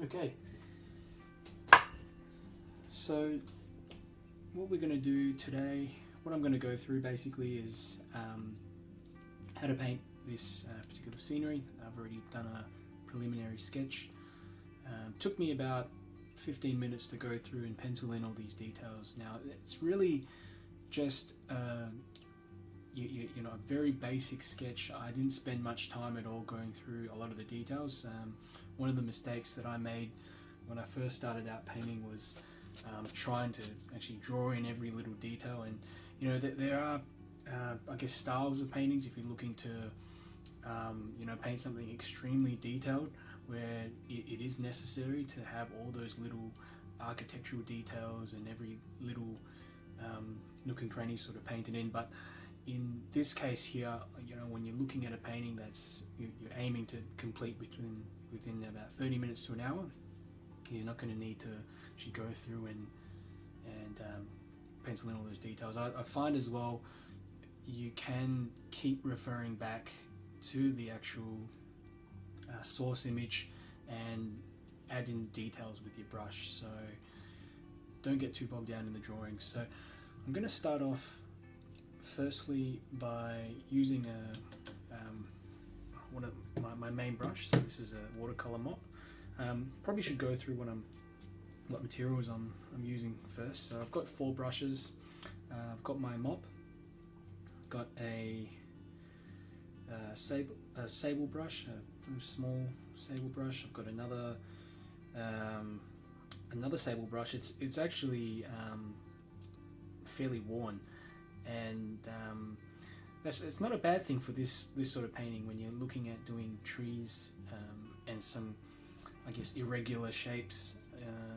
Okay, so what we're going to do today, what I'm going to go through basically is how to paint this particular scenery. I've already done a preliminary sketch. Took me about 15 minutes to go through and pencil in all these details. Now it's really just you know, a very basic sketch. I didn't spend much time at all going through a lot of the details. One of the mistakes that I made when I first started out painting was trying to actually draw in every little detail. And you know, there are I guess styles of paintings if you're looking to you know, paint something extremely detailed, where it is necessary to have all those little architectural details and every little nook and cranny sort of painted in. But in this case here, you know, when you're looking at a painting that's you're aiming to complete within about 30 minutes to an hour, you're not going to need to actually go through and pencil in all those details. I find as well, you can keep referring back to the actual source image and add in details with your brush, so don't get too bogged down in the drawing. So I'm going to start off firstly by using one of my main brush. So this is a watercolor mop. Probably should go through what materials I'm using first. So I've got 4 brushes. I've got my mop, got a sable brush, a small sable brush. I've got another sable brush. It's actually fairly worn, and it's not a bad thing for this sort of painting when you're looking at doing trees and some, I guess, irregular shapes.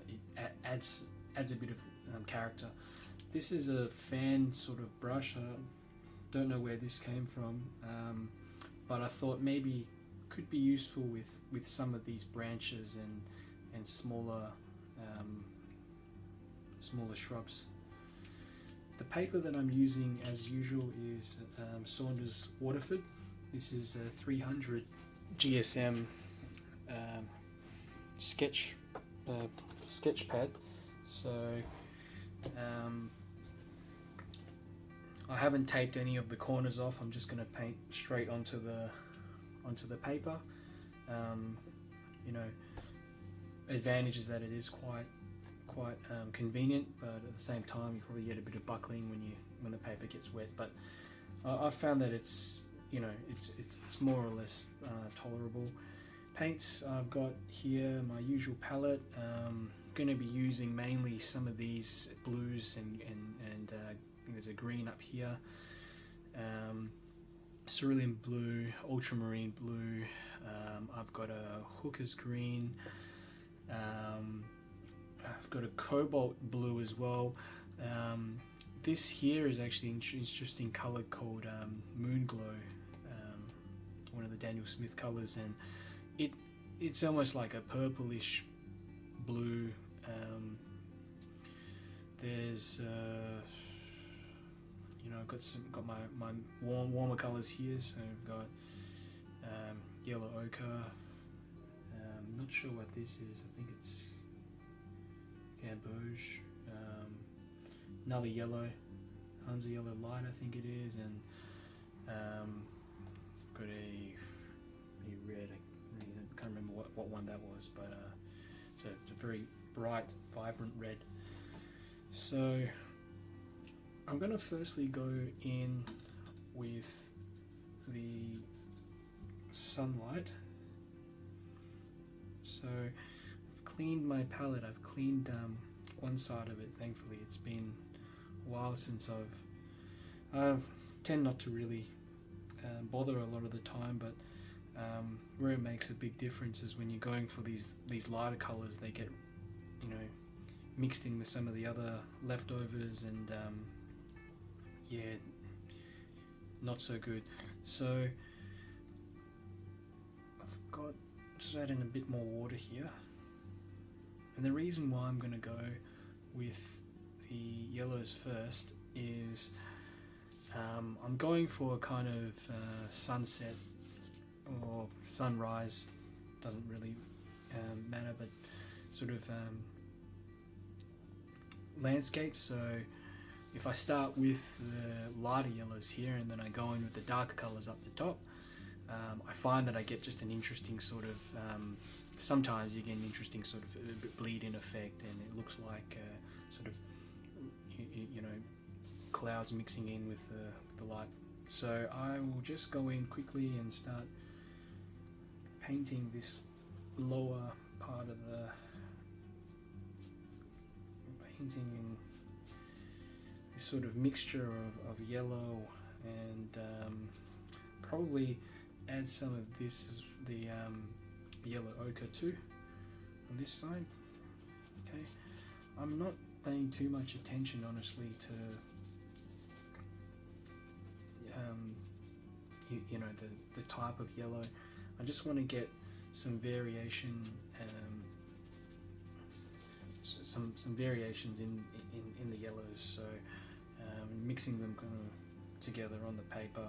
It adds a bit of character. This is a fan sort of brush. I don't know where this came from, but I thought maybe could be useful with some of these branches and smaller shrubs. The paper that I'm using, as usual, is Saunders Waterford. This is a 300 GSM sketch pad. So I haven't taped any of the corners off. I'm just going to paint straight onto the paper. You know, advantage is that it is quite convenient, but at the same time you probably get a bit of buckling when the paper gets wet. But I've found that it's, you know, it's more or less tolerable. Paints, I've got here my usual palette. Going to be using mainly some of these blues and there's a green up here. Cerulean blue, ultramarine blue. I've got a hooker's green. I've got a cobalt blue as well. This here is actually an interesting colour called Moon Glow, one of the Daniel Smith colours, and it's almost like a purplish blue. There's you know, I've got my warmer colours here. So I've got yellow ochre. Not sure what this is. I think it's 𝗘𝗕𝗥𝗏𝗏. Another yellow, Hansa yellow light, I think it is, and got a red. I can't remember what one that was, but so it's a very bright, vibrant red. So I'm going to firstly go in with the sunlight. So I've cleaned my palette. I've cleaned one side of it. Thankfully, it's been a while since I tend not to really bother a lot of the time, but where it makes a big difference is when you're going for these lighter colors. They get, you know, mixed in with some of the other leftovers, and yeah, not so good. So I've got just add in a bit more water here, and the reason why I'm going to go with the yellows first is I'm going for a kind of sunset or sunrise, doesn't really matter, but sort of landscape. So if I start with the lighter yellows here and then I go in with the darker colours up the top, I find that I get just an interesting sort of, sometimes you get an interesting sort of bleed-in effect, and it looks like sort of, you know, clouds mixing in with the light. So I will just go in quickly and start painting this lower part of the, painting in this sort of mixture of yellow and probably add some of this, the yellow ochre too on this side. Okay, I'm not paying too much attention honestly to you know, the type of yellow. I just want to get some variation, some variations in the yellows. So mixing them kind of together on the paper.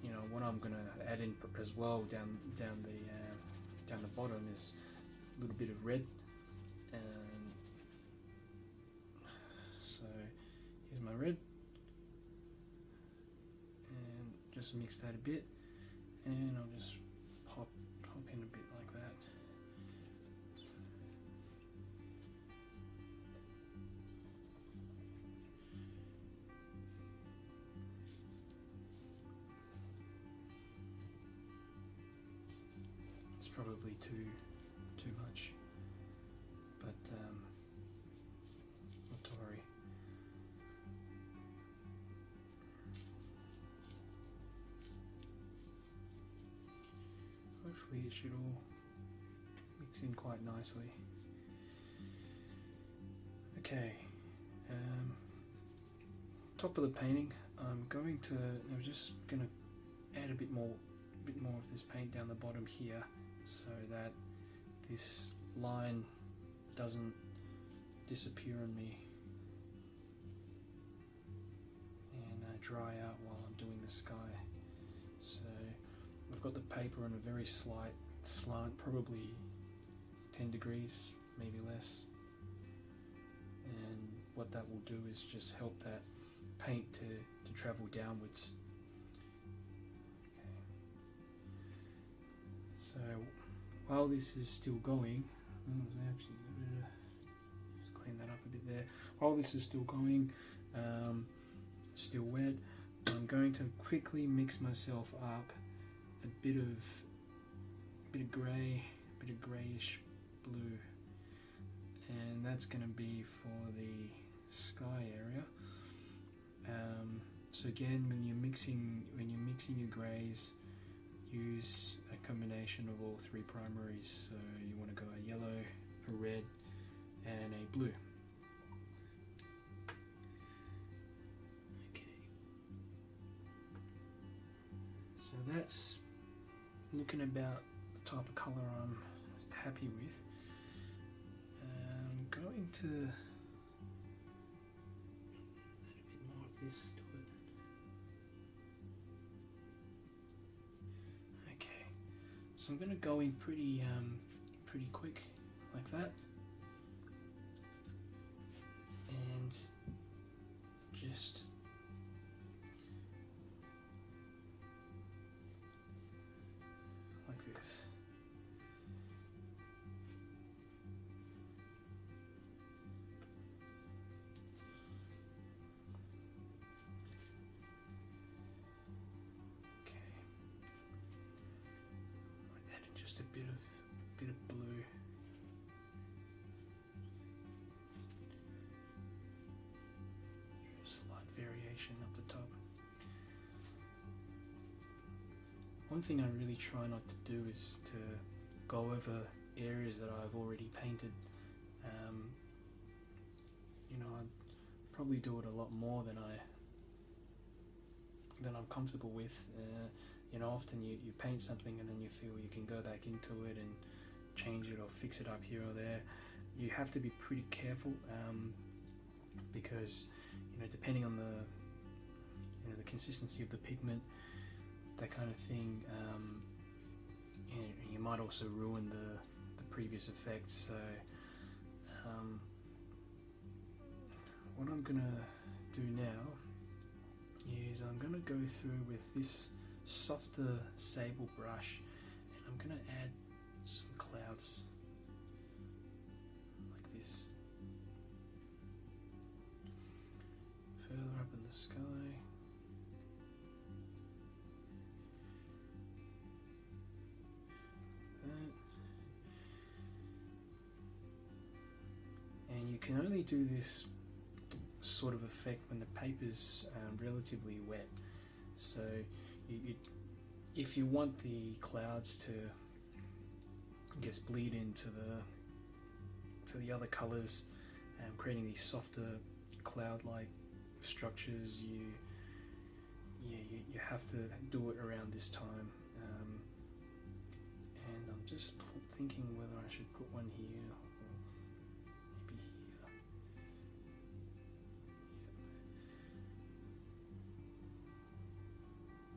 You know, what I'm going to add in as well down the bottom is a little bit of red. So here's my red, and just mix that a bit, and I'll just pop in a bit like that. It's probably too much, but not to worry. Hopefully it should all mix in quite nicely. Okay, top of the painting, I'm just going to add a bit more of this paint down the bottom here, so that this line doesn't disappear on me and dry out while I'm doing the sky. So I've got the paper on a very slight slant, probably 10 degrees, maybe less, and what that will do is just help that paint to travel downwards. So while this is still going, just clean that up a bit there. While this is still going, still wet, I'm going to quickly mix myself up a bit of grey, bit of greyish blue, and that's going to be for the sky area. So again, when you're mixing your greys, use a combination of all three primaries. So you want to go a yellow, a red, and a blue. Okay. So that's looking about the type of colour I'm happy with. I'm going to add a bit more of this to it. So I'm going to go in pretty quick like that, and just like this. Just a bit of blue. Slight variation up the top. One thing I really try not to do is to go over areas that I've already painted. You know, I'd probably do it a lot more than I'm comfortable with. You know, often you paint something and then you feel you can go back into it and change it or fix it up here or there. You have to be pretty careful, because, you know, depending on the consistency of the pigment, that kind of thing, you might also ruin the previous effect. So what I'm gonna do now is I'm gonna go through with this softer sable brush, and I'm gonna add some clouds like this, further up in the sky. And you can only do this sort of effect when the paper's relatively wet. So if you want the clouds to, I guess, bleed into the other colours, creating these softer cloud-like structures, you have to do it around this time. And I'm just thinking whether I should put one here.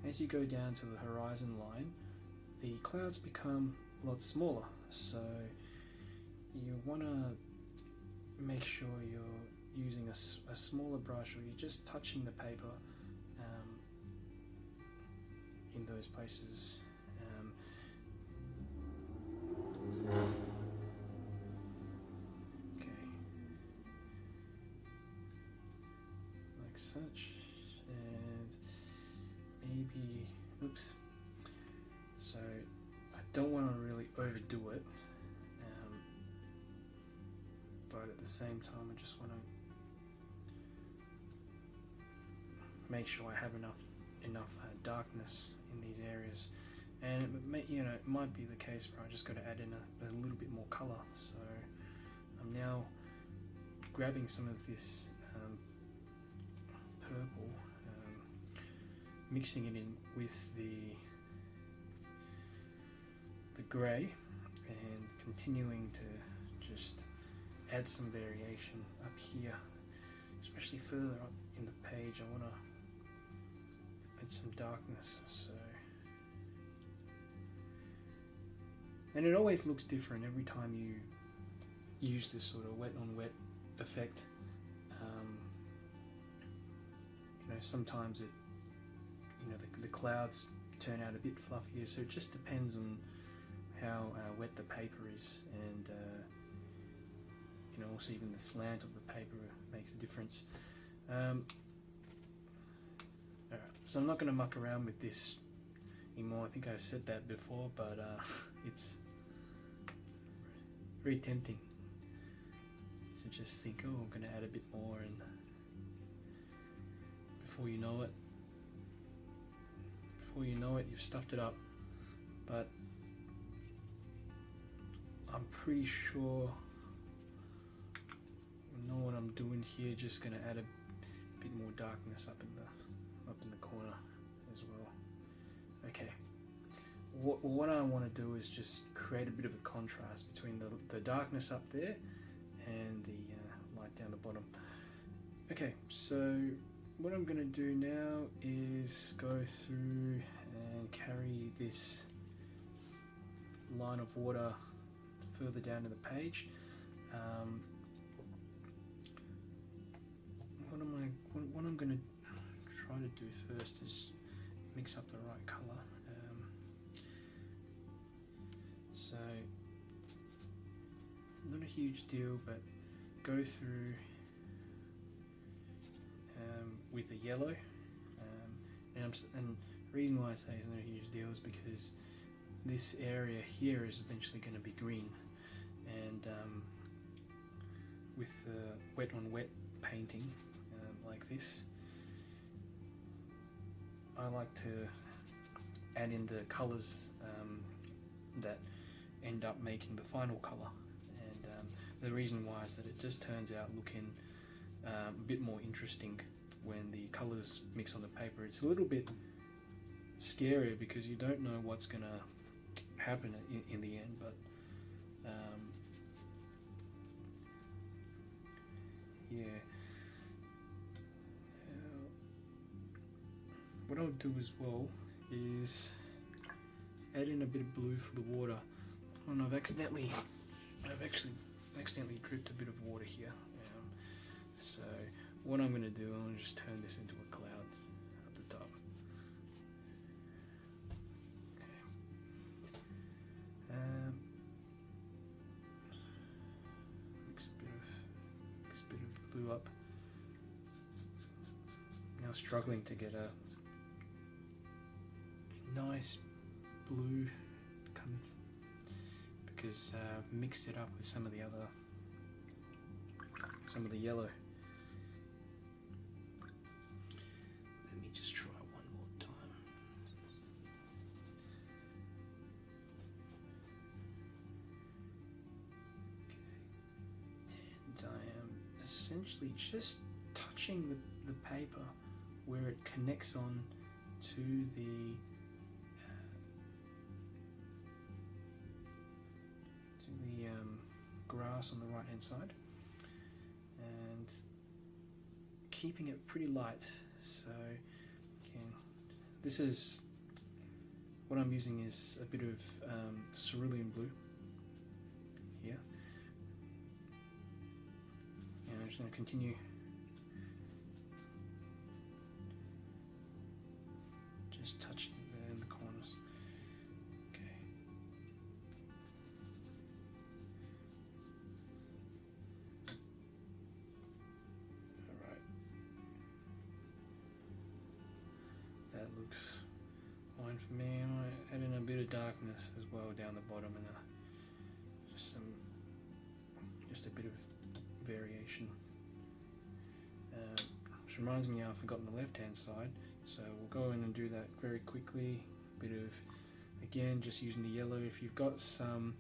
As you go down to the horizon line, the clouds become a lot smaller, so you want to make sure you're using a smaller brush, or you're just touching the paper in those places. Okay, like such. Maybe, oops, so I don't want to really overdo it, but at the same time I just want to make sure I have enough darkness in these areas. And it might be the case where I just got to add in a little bit more color. So I'm now grabbing some of this purple, mixing it in with the grey, and continuing to just add some variation up here, especially further up in the page. I want to add some darkness. So, and it always looks different every time you use this sort of wet on wet effect. Sometimes the clouds turn out a bit fluffier, so it just depends on how wet the paper is, and also even the slant of the paper makes a difference. Alright, so I'm not going to muck around with this anymore. I think I said that before, but it's very tempting to just think, oh, I'm going to add a bit more, and before you know it, you've stuffed it up. But I'm pretty sure I know what I'm doing here. Just going to add a bit more darkness up in the corner as well. Okay. What I want to do is just create a bit of a contrast between the darkness up there and the light down the bottom. Okay, so what I'm going to do now is go through and carry this line of water further down to the page. What I'm going to try to do first is mix up the right colour. So not a huge deal, but go through with the yellow, and the reason why I say it's not a huge deal is because this area here is eventually going to be green, and with the wet on wet painting like this, I like to add in the colours that end up making the final colour, and the reason why is that it just turns out looking a bit more interesting when the colours mix on the paper. It's a little bit scarier because you don't know what's going to happen in the end, but yeah. What I'll do as well is add in a bit of blue for the water. And I've actually dripped a bit of water here. So what I'm going to do, I'm going to just turn this into a cloud at the top. Okay. Mix a bit of blue up. Now struggling to get a nice blue come, because I've mixed it up with some of the yellow. Let me just try one more time. Okay, and I am essentially just touching the paper where it connects on to the grass on the right hand side, and keeping it pretty light. So again, this is what I'm using is a bit of cerulean blue here, and I'm just going to continue just touching there in the corners. Okay. Alright. That looks fine for me. I might add in a bit of darkness as well down the bottom, and just a bit of variation. Which reminds me, I've forgotten the left hand side. So we'll go in and do that very quickly. Bit of, again, just using the yellow. If you've got some,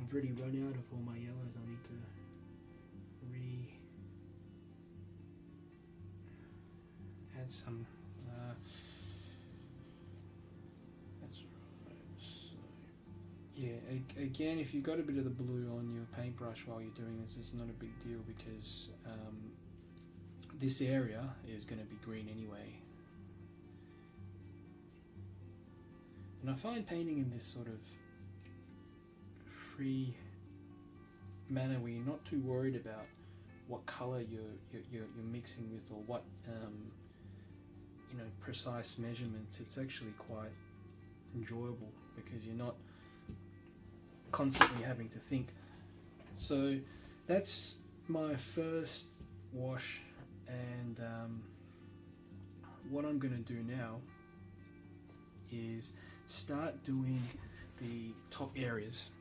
I've already run out of all my yellows. I need to add some. That's right. So, yeah, again, if you've got a bit of the blue on your paintbrush while you're doing this, it's not a big deal, because this area is going to be green anyway. And I find painting in this sort of free manner, where you're not too worried about what colour you're mixing with, or what precise measurements. It's actually quite enjoyable, because you're not constantly having to think. So that's my first wash, and what I'm going to do now is start doing the top areas.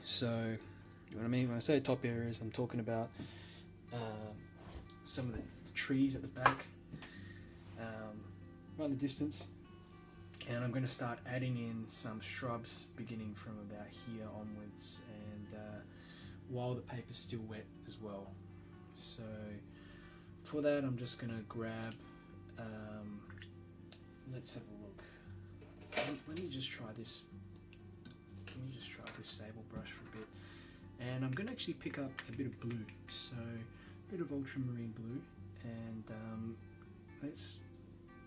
So, you know what I mean? When I say top areas, I'm talking about some of the trees at the back, right in the distance, and I'm going to start adding in some shrubs beginning from about here onwards, and while the paper's still wet as well. So for that, I'm just going to grab, let's have a look. Let me just try this. Let me just try this sable brush for a bit, and I'm going to actually pick up a bit of blue. So a bit of ultramarine blue, and let's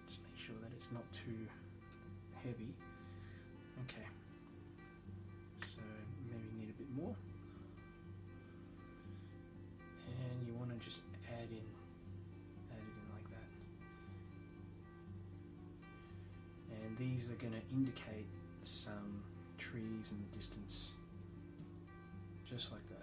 just make sure that it's not too heavy. Okay. So maybe need a bit more, and you want to just add it in like that. And these are going to indicate some trees in the distance, just like that.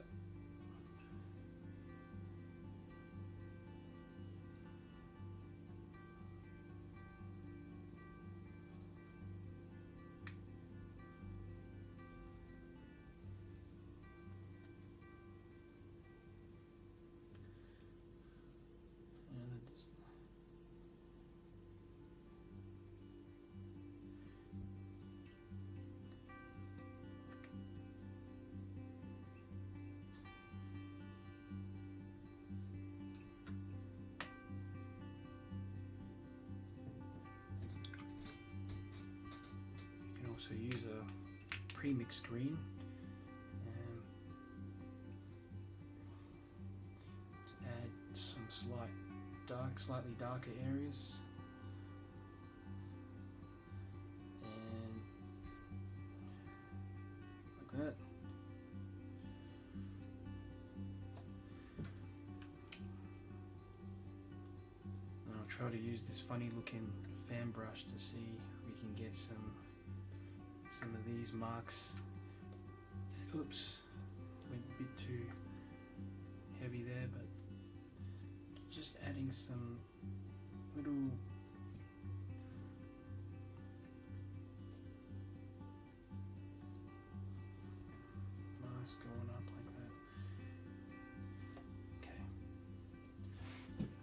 So use a pre-mixed green to add some slightly darker areas, and try to use this funny looking fan brush to see if we can get some of these marks. Oops, went a bit too heavy there, but just adding some little marks going up like that. Okay.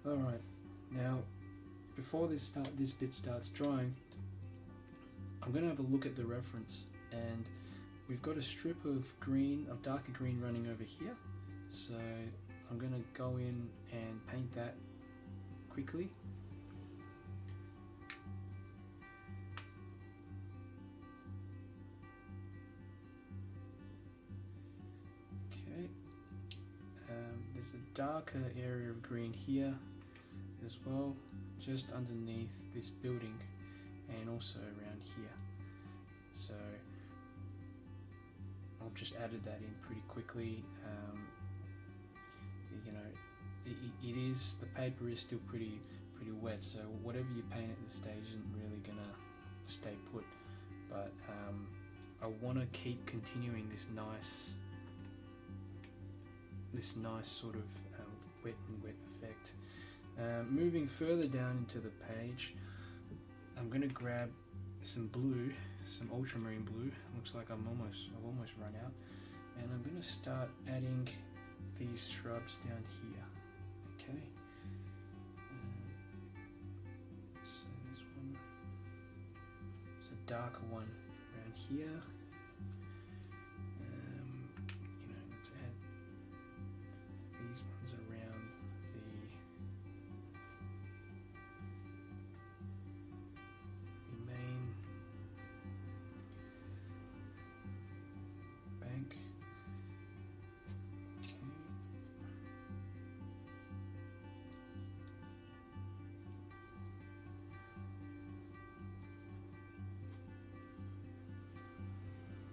Alright, now before this bit starts drying, I'm going to have a look at the reference, and we've got a strip of green, a darker green running over here, so I'm going to go in and paint that quickly. Okay, there's a darker area of green here as well, just underneath this building and also around here. So I've just added that in pretty quickly. You know, it is, the paper is still pretty wet, so whatever you paint at this stage isn't really gonna stay put. But I want to keep continuing this nice sort of wet and wet effect. Moving further down into the page, I'm going to grab some blue, some ultramarine blue. Looks like I've almost run out, and I'm going to start adding these shrubs down here. Okay. So this one, there's a darker one around here. You know, let's add these ones around the main bank. Okay.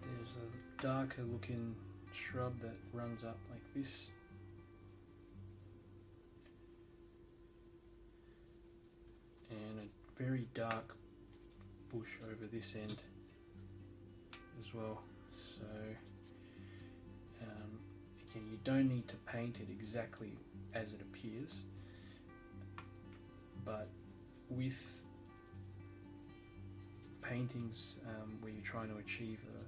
There's a darker looking shrub that runs up like this. And a very dark bush over this end as well. So again, you don't need to paint it exactly as it appears, but with paintings where you're trying to achieve a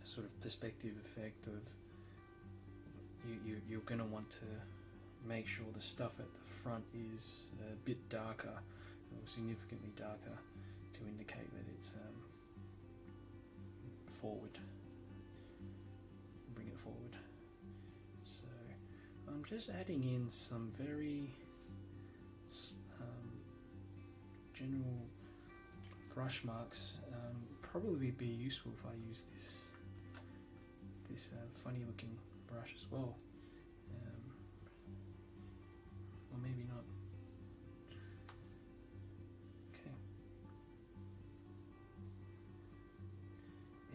sort of perspective effect of you're going to want to make sure the stuff at the front is a bit darker, or significantly darker, to indicate that it's forward. Bring it forward. So I'm just adding in some very general brush marks. Probably be useful if I use this funny looking brush as well. Or maybe not. Okay.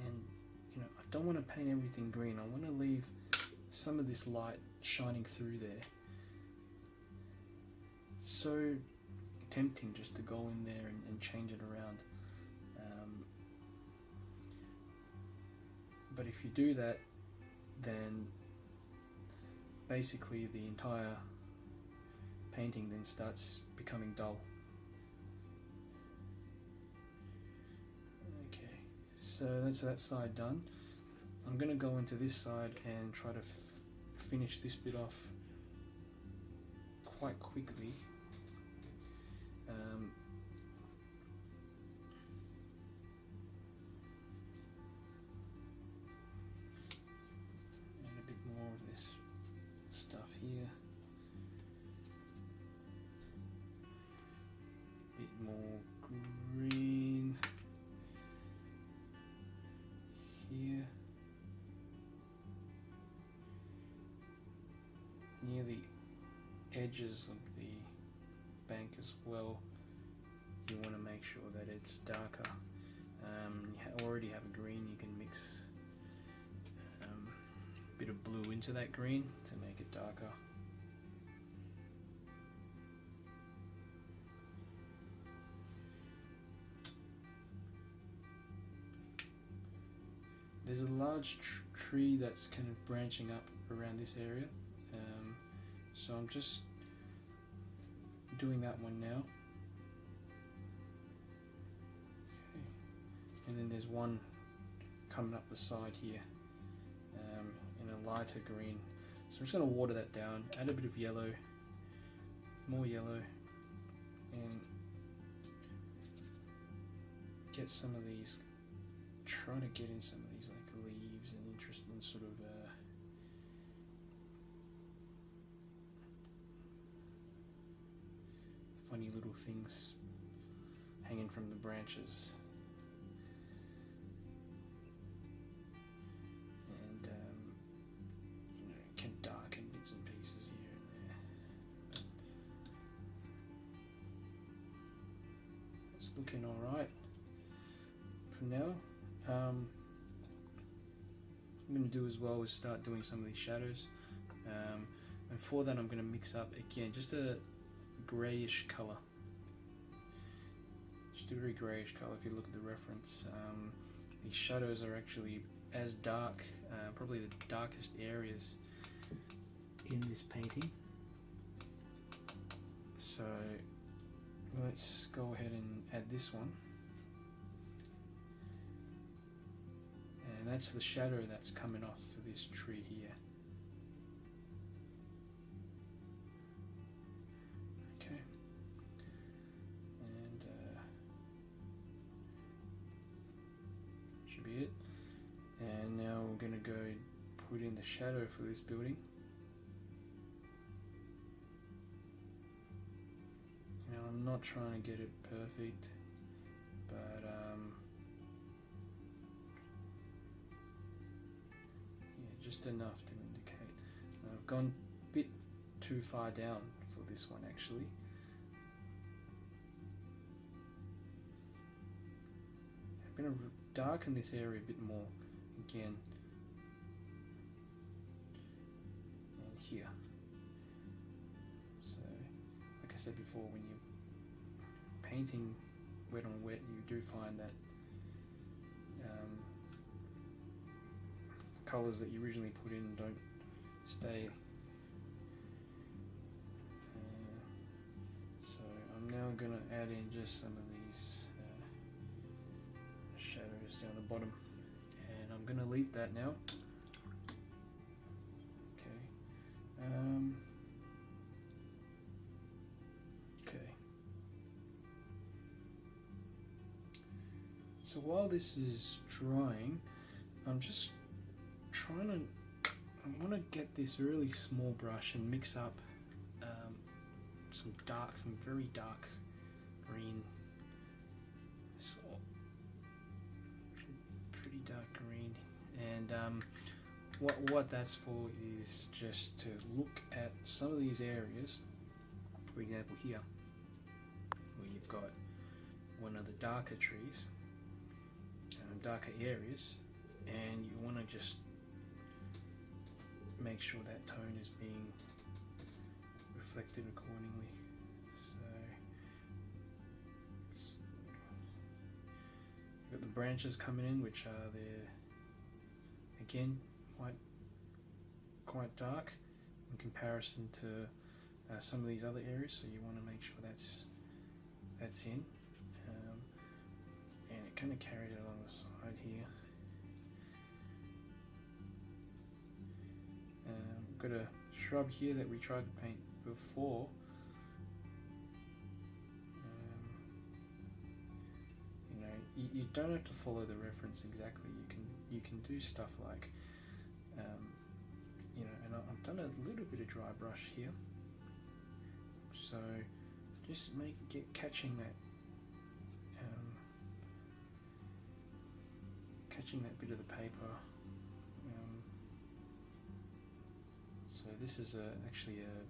And you know, I don't want to paint everything green. I want to leave some of this light shining through there. It's so tempting just to go in there and change it around. But if you do that, then basically the entire painting then starts becoming dull. Okay, so that's that side done. I'm going to go into this side and try to finish this bit off quite quickly. And a bit more of this stuff here. Bit more green here, near the edges of the bank as well. You want to make sure that it's darker. You already have a green, you can mix a bit of blue into that green to make it darker. there's a large tree that's kind of branching up around this area, so I'm just doing that one now. Okay. And then there's one coming up the side here, in a lighter green. So I'm just going to water that down, add a bit of yellow, more yellow, and get some of these, try to get in some of these like leaves and interesting sort of funny little things hanging from the branches. And you know, it can darken bits and pieces here and there. It's looking alright for now. I'm going to do as well is start doing some of these shadows, and for that I'm going to mix up again just a greyish colour, just a very greyish colour. If you look at the reference, these shadows are actually as dark, probably the darkest areas in this painting. So let's go ahead and add this one. And that's the shadow that's coming off for this tree here. Okay. And should be it. And now we're going to go put in the shadow for this building. Now I'm not trying to get it perfect, but just enough to indicate. I've gone a bit too far down for this one actually. I'm going to darken this area a bit more again, and here. So like I said before, when you're painting wet on wet, you do find that colours that you originally put in don't stay. So I'm now going to add in just some of these shadows down the bottom, and I'm going to leave that now. Okay. Okay. So while this is drying, I'm just I want to get this really small brush and mix up some very dark green, so pretty dark green, and what that's for is just to look at some of these areas. For example, here where you've got one of the darker trees, darker areas, and you want to just make sure that tone is being reflected accordingly. So you've got the branches coming in, which are there again quite dark in comparison to some of these other areas, so you want to make sure that's in, and it kind of carried it along the side here. Got a shrub here that we tried to paint before. You know, you don't have to follow the reference exactly. You can do stuff like, you know, and I've done a little bit of dry brush here, so just catching that bit of the paper. So this is actually a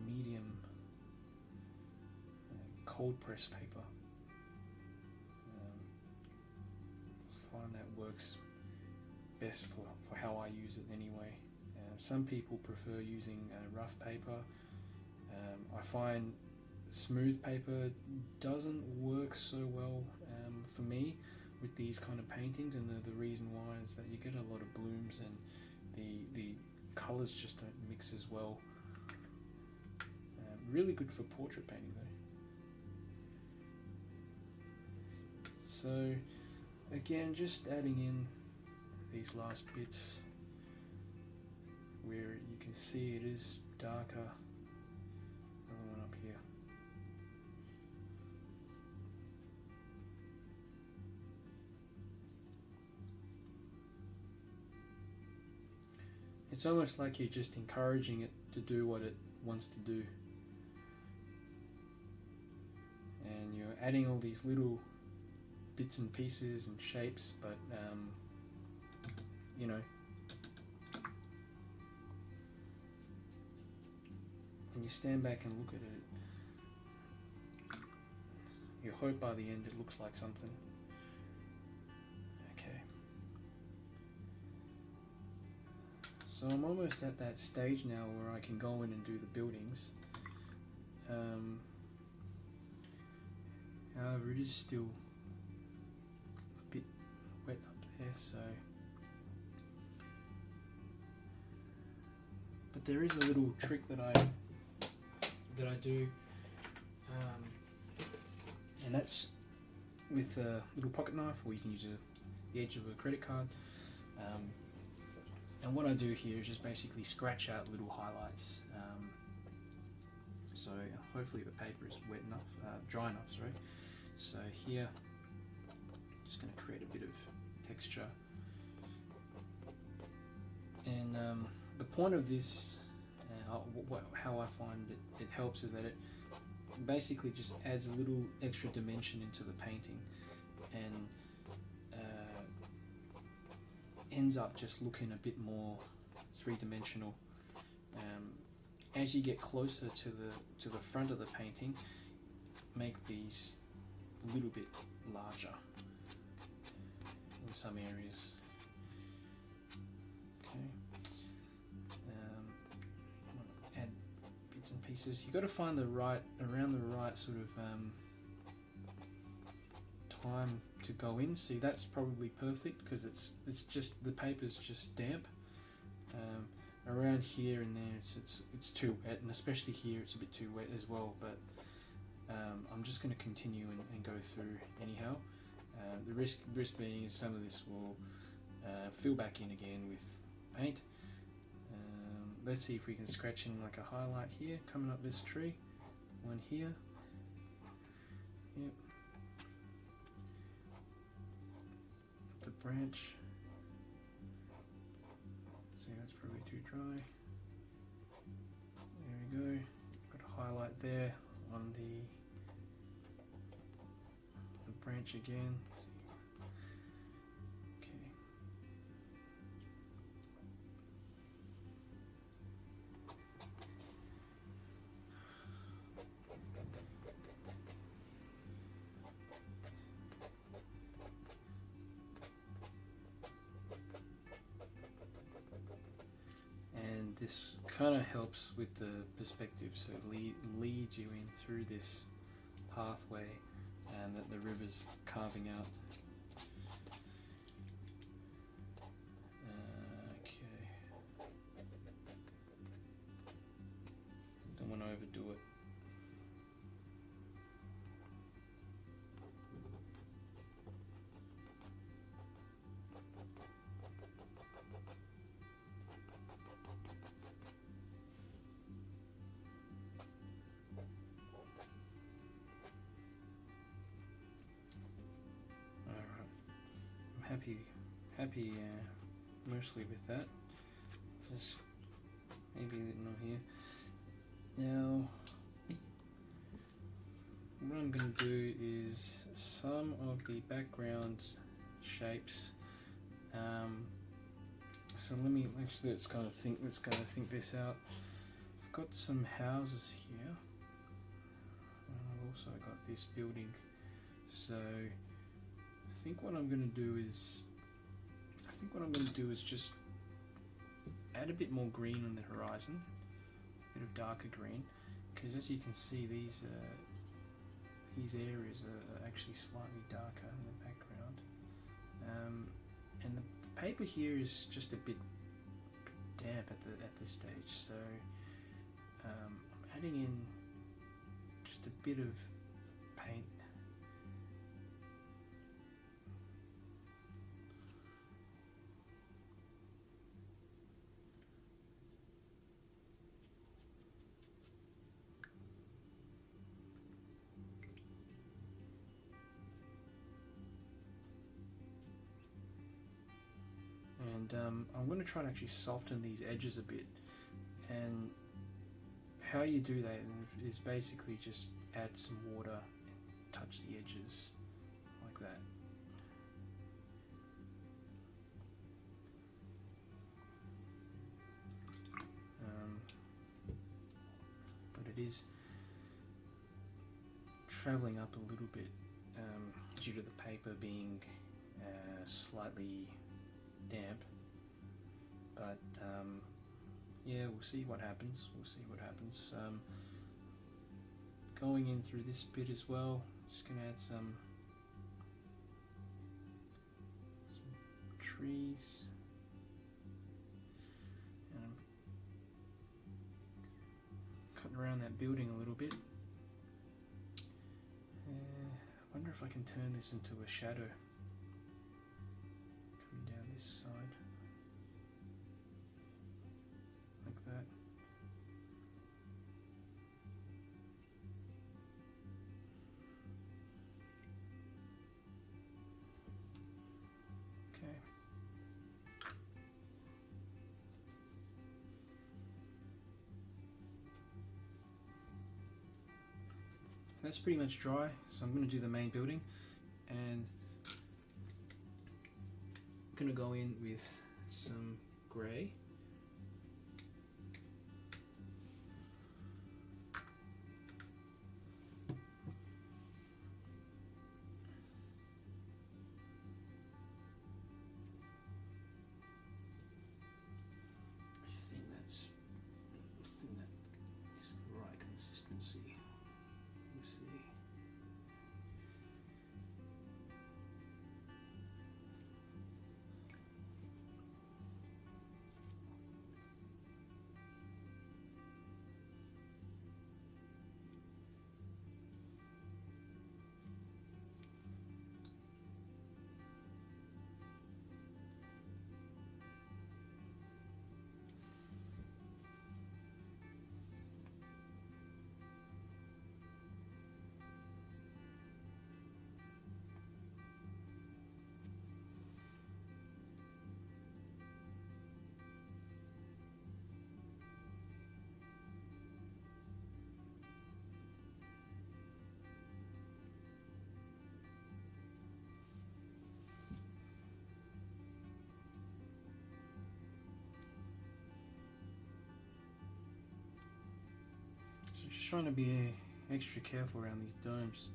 medium cold press paper. I find that works best for how I use it anyway. Some people prefer using rough paper. I find smooth paper doesn't work so well for me. with these kind of paintings, and the reason why is that you get a lot of blooms and the colours just don't mix as well. Really good for portrait painting though. So again, just adding in these last bits where you can see it is darker. Another one up here. It's almost like you're just encouraging it to do what it wants to do. And you're adding all these little bits and pieces and shapes, but you know, when you stand back and look at it, you hope by the end it looks like something. Okay. So I'm almost at that stage now where I can go in and do the buildings. However, it is still a bit wet up there, so. But there is a little trick that I do, and that's with a little pocket knife, or you can use the edge of a credit card. And what I do here is just basically scratch out little highlights. So hopefully the paper is wet enough, dry enough, sorry. So here, just going to create a bit of texture. And the point of this, how I find it helps, is that it basically just adds a little extra dimension into the painting, and ends up just looking a bit more three-dimensional. As you get closer to the front of the painting, make these a little bit larger in some areas. Okay. Add bits and pieces. You've got to find around the right sort of time to go in. See, that's probably perfect because it's just, the paper's just damp. Around here and there it's too wet, and especially here it's a bit too wet as well, but I'm just going to continue and go through anyhow. The risk being is some of this will fill back in again with paint. Let's see if we can scratch in like a highlight here coming up this tree, one here. Yep. The branch. See, that's probably too dry. There we go. Got a highlight there on the branch again. Okay. And this kind of helps with the perspective, so it leads you in through this pathway and that the river's carving out. Okay. Don't want to overdo it. Happy mostly with that. Just maybe not here. Now, what I'm going to do is some of the background shapes. So let's kind of think this out. I've got some houses here, and I've also got this building. So I think what I'm going to do is just add a bit more green on the horizon, a bit of darker green, because as you can see, these areas are actually slightly darker in the background. and the paper here is just a bit damp at this stage, so I'm adding in just a bit of paint. And I'm going to try and actually soften these edges a bit, and how you do that is basically just add some water and touch the edges like that. But it is travelling up a little bit due to the paper being slightly damp, but yeah, we'll see what happens. Going in through this bit as well, just going to add some trees, and I'm cutting around that building a little bit. I wonder if I can turn this into a shadow coming down this side like that. Okay. That's pretty much dry, so I'm going to do the main building, and I'm going to go in with some grey. I think that is the right consistency. See. So just trying to be extra careful around these domes.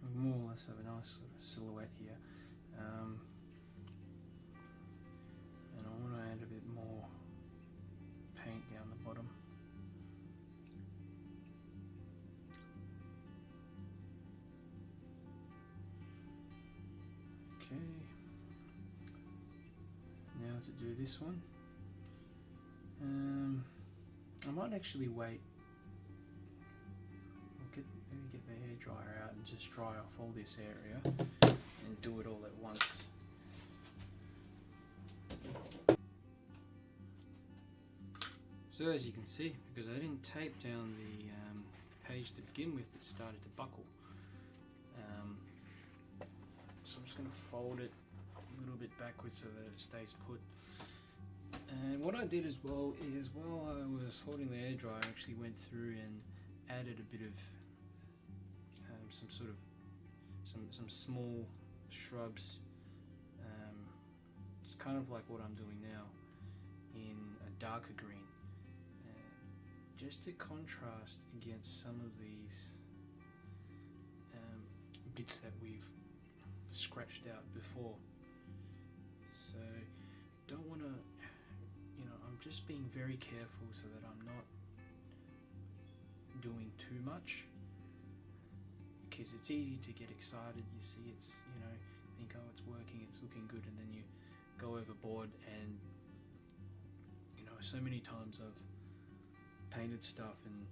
We more or less have a nice sort of silhouette here, and I want to add a bit more paint down the bottom. Okay, now to do this one, I might actually wait, maybe get the hairdryer out and just dry off all this area and do it all at once. So as you can see, because I didn't tape down the page to begin with, it started to buckle. So I'm just going to fold it a little bit backwards so that it stays put. And what I did as well is, while I was holding the hairdryer, I actually went through and added a bit of some small shrubs. It's kind of like what I'm doing now in a darker green, just to contrast against some of these bits that we've scratched out before. So don't want to, I'm just being very careful so that I'm not doing too much, because it's easy to get excited. You see it's, think, oh, it's working, it's looking good, and then you go overboard. And so many times I've painted stuff and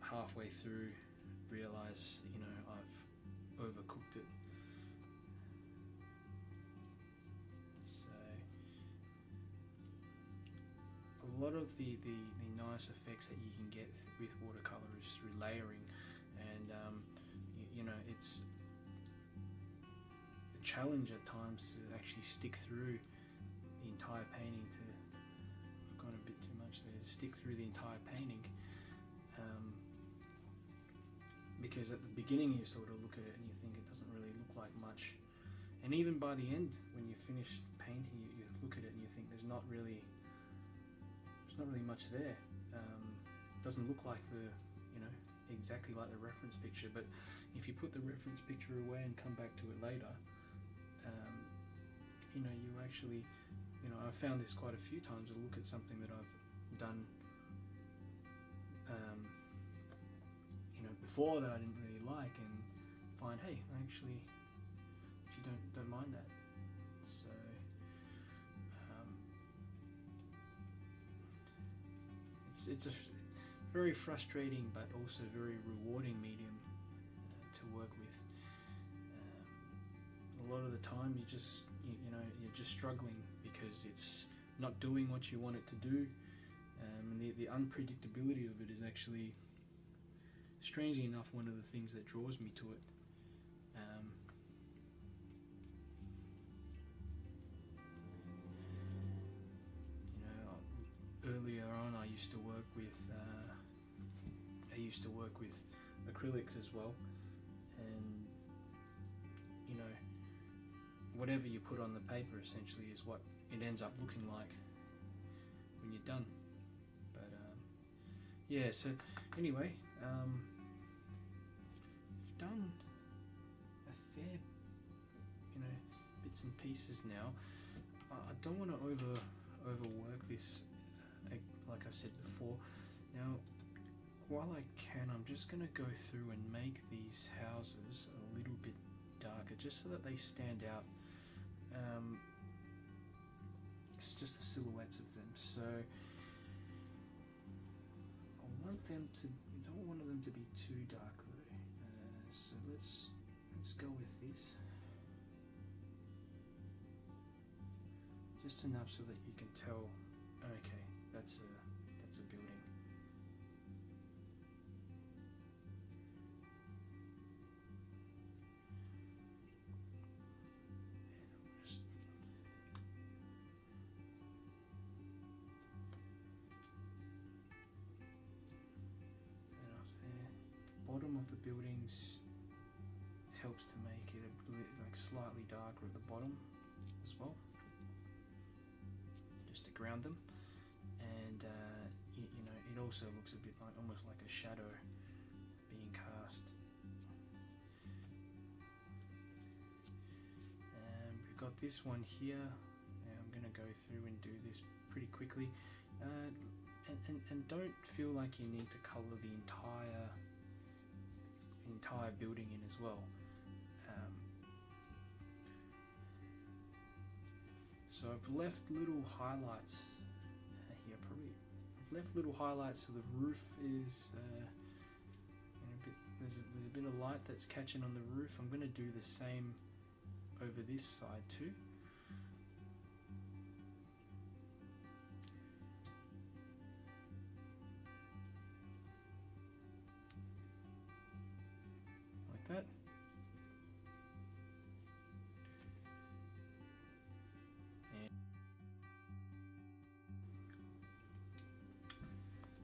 halfway through realize I've overcooked it. So a lot of the nice effects that you can get with watercolor is through layering, and it's a challenge at times to actually stick through the entire painting. I've gone a bit too much there. To stick through the entire painting, because at the beginning you sort of look at it and you think it doesn't really look like much, and even by the end, when you finish painting, you look at it and you think there's not really much there. It doesn't look like exactly like the reference picture, but if you put the reference picture away and come back to it later, you actually, I've found this quite a few times. I'll look at something that I've done before that I didn't really like, and find, hey, I actually don't mind that. So it's a very frustrating but also very rewarding medium to work with. A lot of the time you're just struggling because it's not doing what you want it to do, and the unpredictability of it is actually, strangely enough, one of the things that draws me to it. Earlier on, I used to work with acrylics as well, and whatever you put on the paper essentially is what it ends up looking like when you're done. But yeah, so anyway, I've done a fair bits and pieces now. I don't want to overwork this, like I said before. Now, while I can, I'm just going to go through and make these houses a little bit darker, just so that they stand out. It's just the silhouettes of them. So I don't want them to be too dark though. So let's go with this. Just enough so that you can tell, okay, that's a building. Bottom of the buildings helps to make it like slightly darker at the bottom as well, just to ground them, and it also looks a bit like almost like a shadow being cast. We've got this one here. Now I'm going to go through and do this pretty quickly, and don't feel like you need to colour the entire building in as well. So I've left little highlights here. I've left little highlights so the roof is there's a bit of light that's catching on the roof. I'm going to do the same over this side too. That. And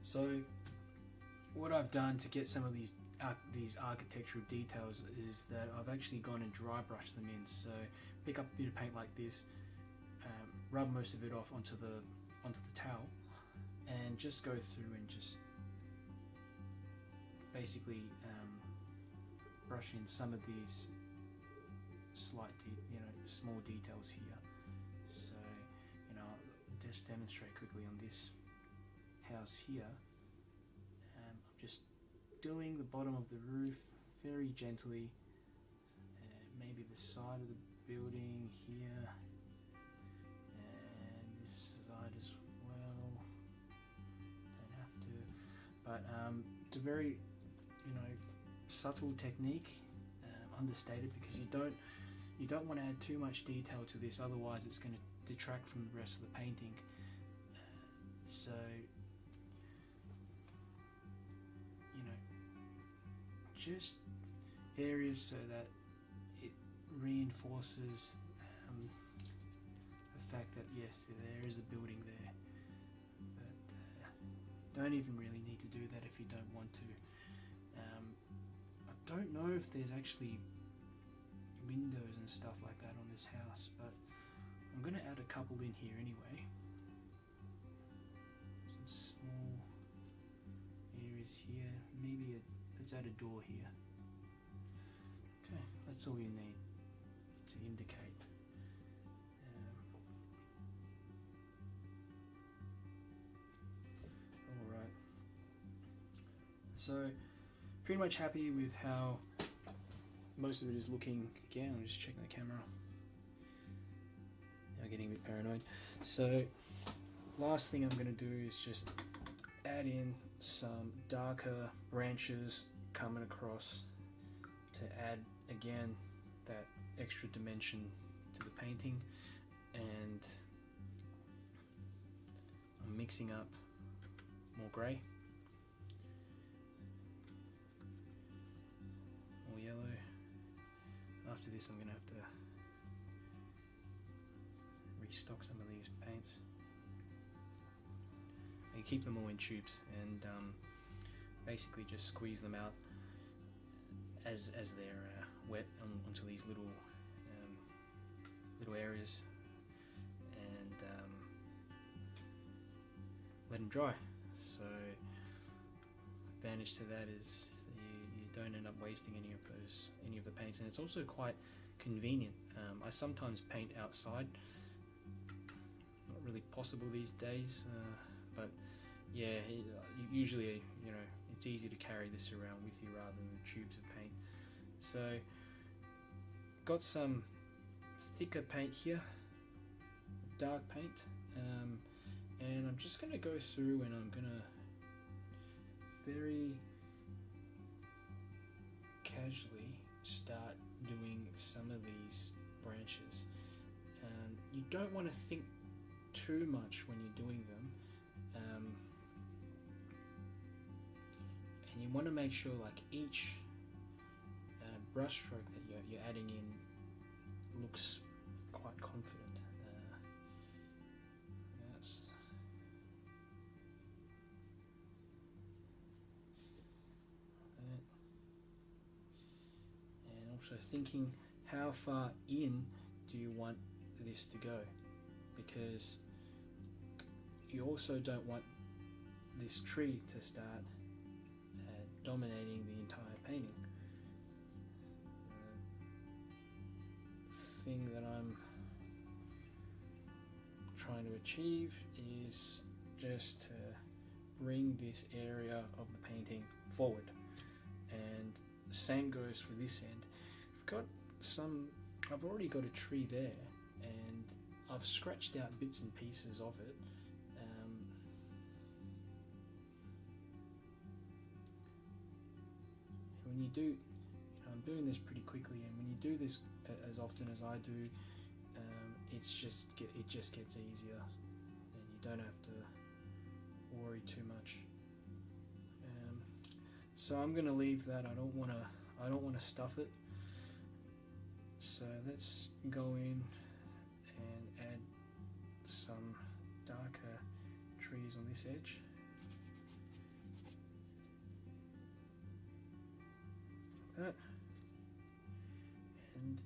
so what I've done to get some of these architectural details is that I've actually gone and dry brushed them in. So pick up a bit of paint like this, rub most of it off onto the towel, and just go through and just basically brush in some of these slight, small details here. So, just demonstrate quickly on this house here. I'm just doing the bottom of the roof very gently, maybe the side of the building here, and this side as well. Don't have to, but it's a very, subtle technique, understated, because you don't want to add too much detail to this, otherwise it's going to detract from the rest of the painting. So just areas so that it reinforces the fact that yes, there is a building there, but don't even really need to do that if you don't want to. I don't know if there's actually windows and stuff like that on this house, but I'm going to add a couple in here anyway. Some small areas here, maybe let's add a door here. Okay, that's all you need to indicate. Alright, so pretty much happy with how most of it is looking. Again, I'm just checking the camera. Now getting a bit paranoid. So last thing I'm going to do is just add in some darker branches coming across to add again that extra dimension to the painting, and I'm mixing up more grey, more yellow. After this I'm going to have to restock some of these paints. You keep them all in tubes and basically just squeeze them out as they're wet onto these little areas, and let them dry. So advantage to that is you don't end up wasting any of the paints, and it's also quite convenient. I sometimes paint outside, not really possible these days, but yeah, usually it's easy to carry this around with you rather than tubes of paint. So got some thicker paint here, dark paint, and I'm just going to go through and I'm going to very casually start doing some of these branches. You don't want to think too much when you're doing them, and you want to make sure like each brush stroke that you're adding in looks quite confident. Yes. And also thinking, how far in do you want this to go? Because you also don't want this tree to start dominating the entire painting. The thing that I'm trying to achieve is just to bring this area of the painting forward, and same goes for this end. I've already got a tree there, and I've scratched out bits and pieces of it. When you do, I'm doing this pretty quickly, and when you do this as often as I do, it just gets easier, and you don't have to worry too much. So I'm going to leave that. I don't want to stuff it. So let's go in and add some darker trees on this edge. Like that. And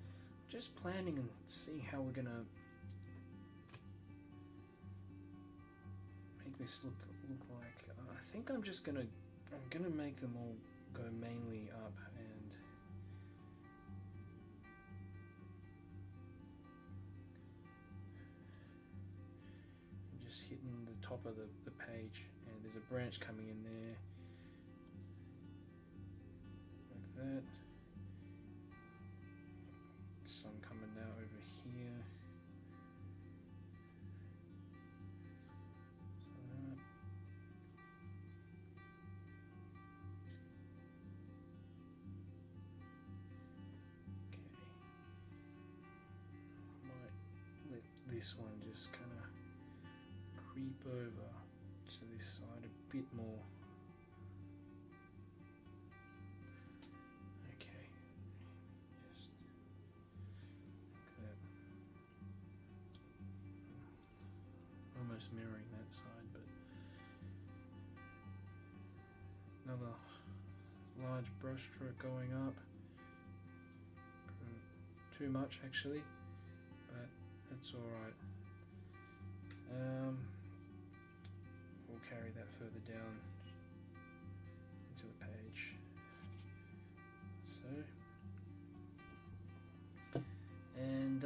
just planning and seeing how we're gonna make this look like. I think I'm gonna make them all go mainly up, and just hitting the top of the page, and there's a branch coming in there like that. Some coming now over here. This one just kind of creep over to this side a bit more. Okay, just like that. Almost mirroring that side, but another large brush stroke going up. Too much actually, but that's alright. We'll carry that further down into the page. So, and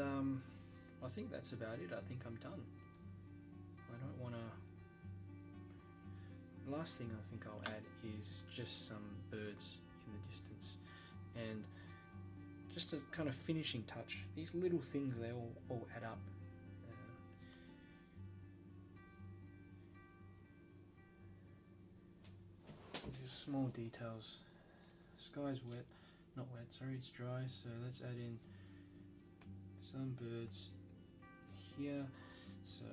I think that's about it. I think I'm done. I don't want to. The last thing I think I'll add is just some birds in the distance, and just a kind of finishing touch. These little things, they all add up. These small details. Sky's wet, not wet, sorry, it's dry, so let's add in some birds here. So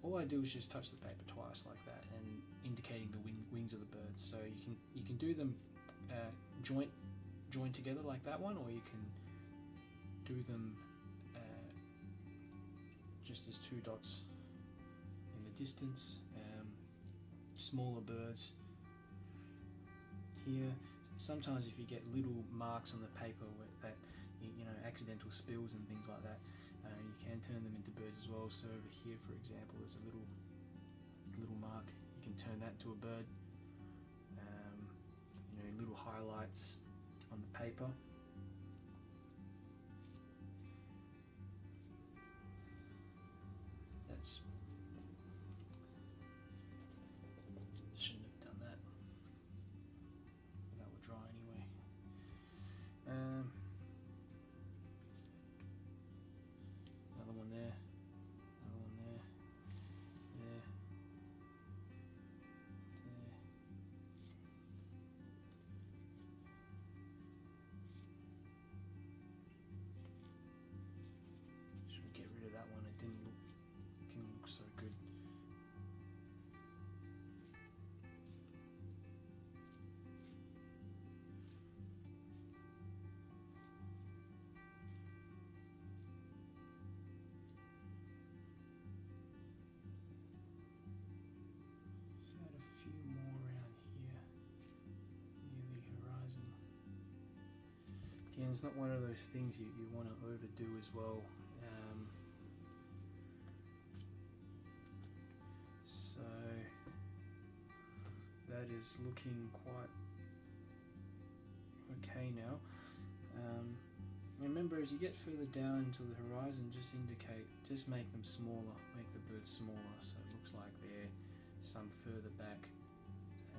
all I do is just touch the paper twice like that, and indicating the wings of the birds. So you can do them joined together like that one, or you can do them just as two dots in the distance. Smaller birds here. Sometimes if you get little marks on the paper that accidental spills and things like that, you can turn them into birds as well. So over here, for example, there's a little mark. You can turn that into a bird. Little highlights on the paper. Shouldn't have done that. That will dry anyway. Another one there. Another one there. There. Should get rid of that one. It didn't look so good. Add a few more around here near the horizon. Again, it's not one of those things you want to overdo as well. So that is looking quite okay now. Remember, as you get further down into the horizon, just make them smaller, make the birds smaller, so it looks like they're some further back,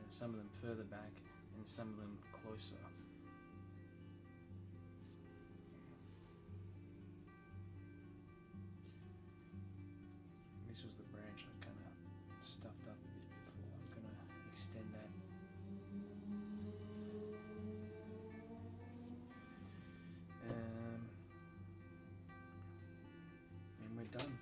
some of them further back, and some of them closer. This was the branch I kind of stuffed up a bit before. I'm going to extend that. And we're done.